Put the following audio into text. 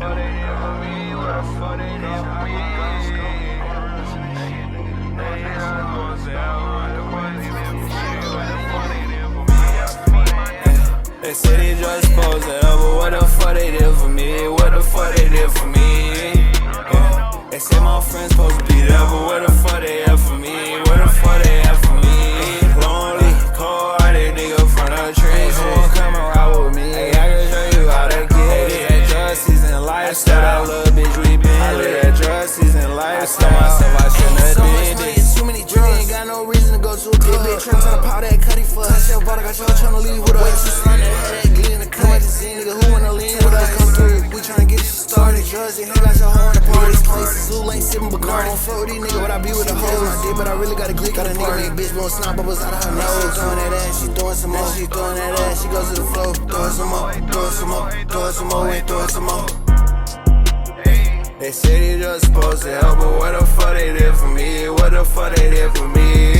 fuck they did for me? What the fuck they did for me? They say they just supposed to help, but what the fuck they did for me? What the fuck they did for me? Yeah. They say my friends supposed to be there, but what the fuck they have for me? What the fuck they have for me? Lonely, cold-hearted nigga from the trenches. Who won't come and ride with me? Hey, I can show you how to get it. That drug season lifestyle, that little bitch we been. I live that drug season lifestyle. I told myself I shouldn't have did this. Too many drugs, ain't got no reason to go to a club. Bitch, tryna tell the power that cutty for us. Tell Vada got y'all tryna leave with us. Wait, you son, that had that glee in the cut. Just see nigga who wanna lean with us. Come through, we tryna get you started. Drugs, and he got your hoe in the party. Places, Zoo ain't sippin' Bacardi. Don't fuck with these niggas, but I be with the hoes. I did, but I really got a glick. Got a nigga, bitch, blowin' snot bubbles out of her nose. She throwin' that ass, she throwin' some more. She throwin' that ass, she goes to the floor. Throw it some more, throw it some more, throw it some more, and throw it some more. They say they just supposed to help, but what the fuck they did for me? What the fuck they did for me?